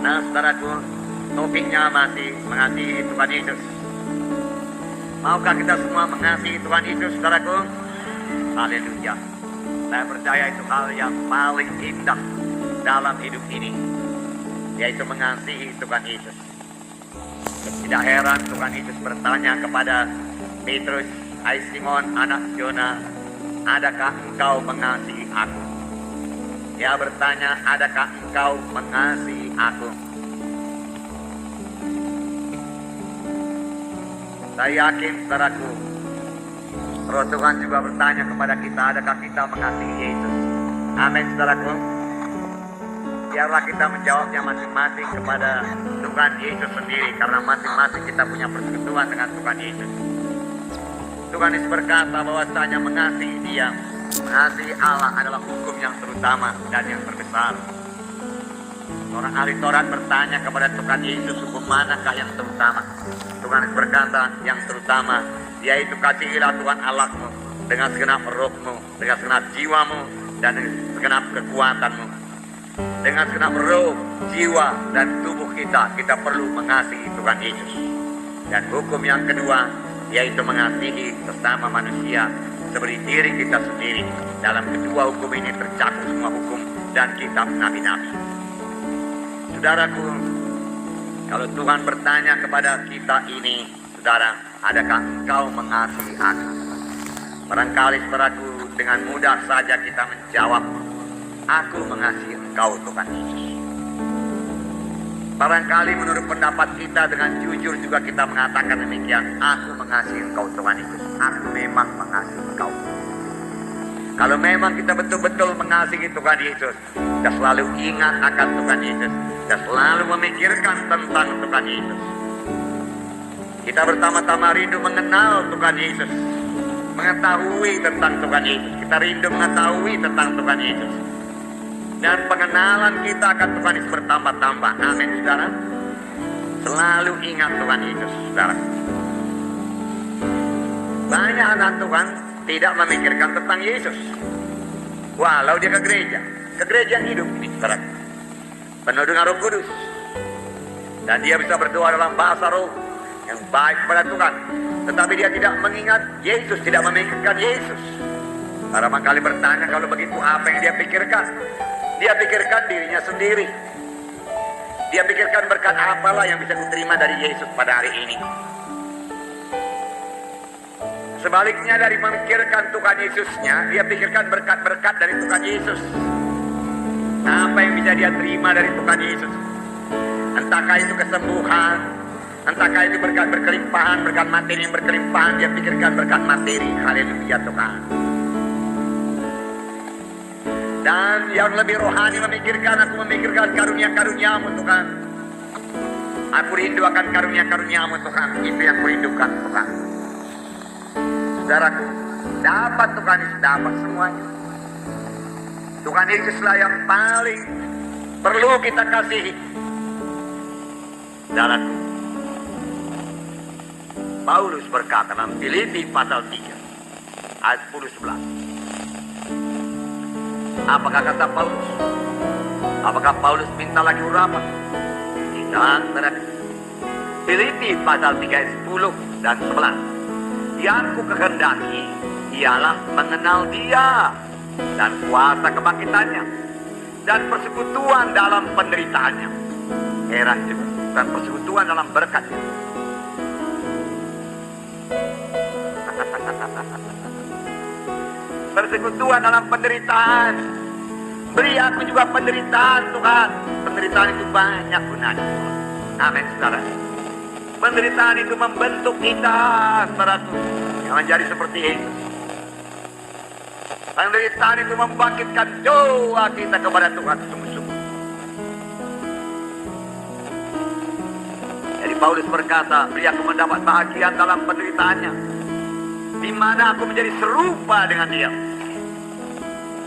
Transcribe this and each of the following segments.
Nah, saudaraku, topiknya masih mengasihi Tuhan Yesus. Maukah kita semua mengasihi Tuhan Yesus, saudaraku? Haleluya. Saya percaya itu hal yang paling indah dalam hidup ini, yaitu mengasihi Tuhan Yesus. Tidak heran Tuhan Yesus bertanya kepada Petrus, "Hai Simon, anak Yona, adakah engkau mengasihi aku?" Dia bertanya, "Adakah engkau mengasihi aku?" Saya yakin, saudaraku, Roh Tuhan juga bertanya kepada kita, adakah kita mengasihi Yesus? Amin, saudaraku. Biarlah kita menjawabnya masing-masing kepada Tuhan Yesus sendiri, karena masing-masing kita punya persekutuan dengan Tuhan Yesus. Tuhan Yesus berkata bahwasanya mengasihi Dia, mengasihi Allah adalah hukum yang terutama dan yang terbesar. Orang ahli Taurat bertanya kepada Tuhan Yesus, hukum manakah yang terutama? Tuhan Yesus berkata, yang terutama yaitu kasihilah Tuhan Allahmu dengan segenap rohmu, dengan segenap jiwamu, dan dengan segenap kekuatanmu. Dengan segenap roh, jiwa, dan tubuh kita perlu mengasihi Tuhan Yesus. Dan hukum yang kedua yaitu mengasihi sesama manusia seperti diri kita sendiri. Dalam kedua hukum ini tercakup semua hukum dan kitab nabi-nabi. Saudaraku, kalau Tuhan bertanya kepada kita ini, saudara, adakah engkau mengasihi aku? Barangkali, saudaraku, dengan mudah saja kita menjawab, aku mengasihi engkau, Tuhan Yesus. Barangkali menurut pendapat kita dengan jujur juga kita mengatakan demikian, aku mengasihi engkau, Tuhan Yesus. Aku memang mengasihi engkau. Kalau memang kita betul-betul mengasihi Tuhan Yesus, kita selalu ingat akan Tuhan Yesus, kita selalu memikirkan tentang Tuhan Yesus. Kita pertama-tama rindu mengenal Tuhan Yesus, mengetahui tentang Tuhan Yesus. Kita rindu mengetahui tentang Tuhan Yesus. Dan pengenalan kita akan Tuhan Yesus bertambah-tambah. Amin, saudara. Selalu ingat Tuhan Yesus, saudara. Banyak anak Tuhan tidak memikirkan tentang Yesus, walau dia ke gereja yang hidup ini, saudara, penuh dengan Roh Kudus, dan dia bisa berdoa dalam bahasa roh yang baik kepada Tuhan, tetapi dia tidak mengingat Yesus, tidak memikirkan Yesus. Barangkali bertanya, kalau begitu apa yang dia pikirkan? Dia pikirkan dirinya sendiri. Dia pikirkan berkat apalah yang bisa diterima dari Yesus pada hari ini. Sebaliknya dari memikirkan Tuhan Yesusnya, dia pikirkan berkat-berkat dari Tuhan Yesus. Apa yang bisa dia terima dari Tuhan Yesus? Entahkah itu kesembuhan, entahkah itu berkat berkelimpahan, berkat materi yang berkelimpahan, dia pikirkan berkat materi. Haleluya Tuhan. Dan yang lebih rohani aku memikirkan karunia-karuniamu Tuhan. Aku rindu akan karunia-karuniamu Tuhan. Itu yang kurindukan Tuhan. Saudaraku, dapat Tuhan Yesus, dapat semuanya. Tuhan Yesuslah yang paling perlu kita kasihi. Saudaraku, Paulus berkata dalam Filipi pasal 3 ayat 10-11. Apakah kata Paulus? Apakah Paulus minta lagi urapan? Tidak, saudaraku. Filipi pasal 3 ayat 10 dan 11. Yang ku kehendaki ialah mengenal Dia dan kuasa kebangkitannya dan persekutuan dalam penderitaannya. Heran juga, dan persekutuan dalam berkatnya. Persekutuan dalam penderitaan. Beri aku juga penderitaan Tuhan. Penderitaan itu banyak gunanya. Amin, saudara. Penderitaan itu membentuk kita, saudaraku, yang menjadi seperti Yesus. Penderitaan itu membangkitkan doa kita kepada Tuhan sungguh-sungguh. Jadi Paulus berkata, beri aku mendapat bahagia dalam penderitaannya, di mana aku menjadi serupa dengan Dia.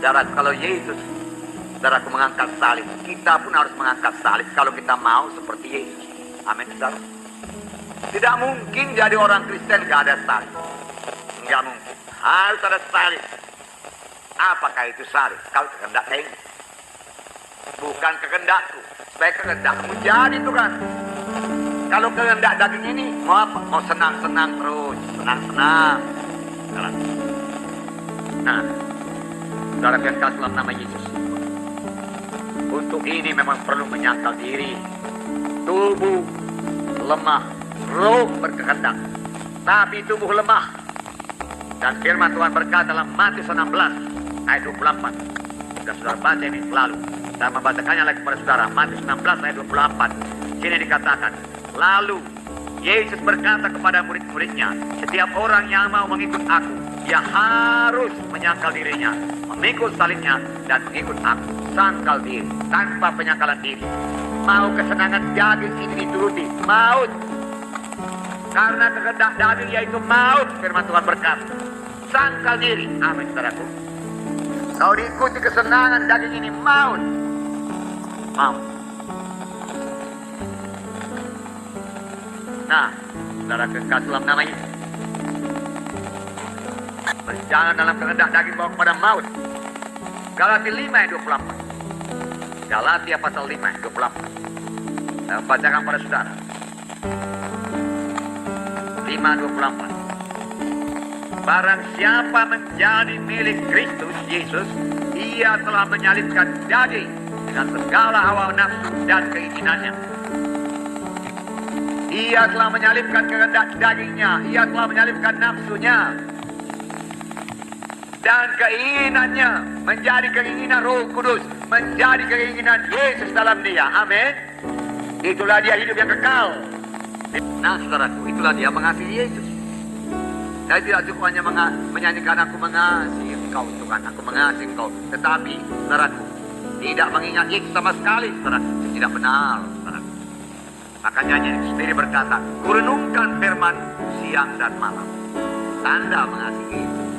Saudara, kalau Yesus, saudaraku, mengangkat salib, kita pun harus mengangkat salib kalau kita mau seperti Yesus. Amin, saudara. Tidak mungkin jadi orang Kristen gak ada salib. Enggak mungkin. Harus ada salib. Apakah itu salib? Kalau kehendak ini. bukan kehendakku, supaya kehendakmu jadi Tuhan. Kalau kehendak daging ini mau apa? Mau senang-senang terus, senang-senang. Nah, saudara yang kasih dalam nama Yesus, untuk ini memang perlu menyangkal diri. Tubuh lemah, roh berkehendak, tapi tubuh lemah. Dan firman Tuhan berkata dalam Matius 16 ayat 24. Sudah saudara baca ini selalu. Dan membacakannya lagi kepada saudara. Matius 16 ayat 24. Sini dikatakan, lalu Yesus berkata kepada murid-muridnya, setiap orang yang mau mengikut aku, dia harus menyangkal dirinya, memikul salibnya, dan mengikut aku. Sangkal diri, tanpa penyangkalan diri. Mau kesenangan daging ini dituruti, maut. Karena kehendak daging yaitu maut, firman Tuhan berkata. Sangkal diri, amin saudaraku. Kalau diikuti kesenangan daging ini, maut. Maut. Nah, saudara kekasih dalam nama Yesus, berjalan dalam kehendak daging bawa kepada maut. Galatia 5 ayat 24. Galatia pasal 5 ayat 24. Saya bacakan pada saudara. 5:24. Barang siapa menjadi milik Kristus Yesus, ia telah menyalibkan daging dengan segala hawa nafsu dan keinginannya. Ia telah menyalibkan kehendak dagingnya, ia telah menyalibkan nafsunya dan keinginannya, menjadi keinginan Roh Kudus, menjadi keinginan Yesus dalam dia. Amin. Itulah dia hidup yang kekal. Nah saudaraku, itulah dia mengasihi Yesus. Saya tidak cukup hanya menyanyikan aku mengasihi engkau Tuhan, aku mengasihi engkau, tetapi saudaraku, tidak mengingat Yesus sama sekali, saudaraku. Tidak benar, saudaraku. Makanya Yesus sendiri berkata, kurenungkan firman siang dan malam. Tanda mengasihi Yesus.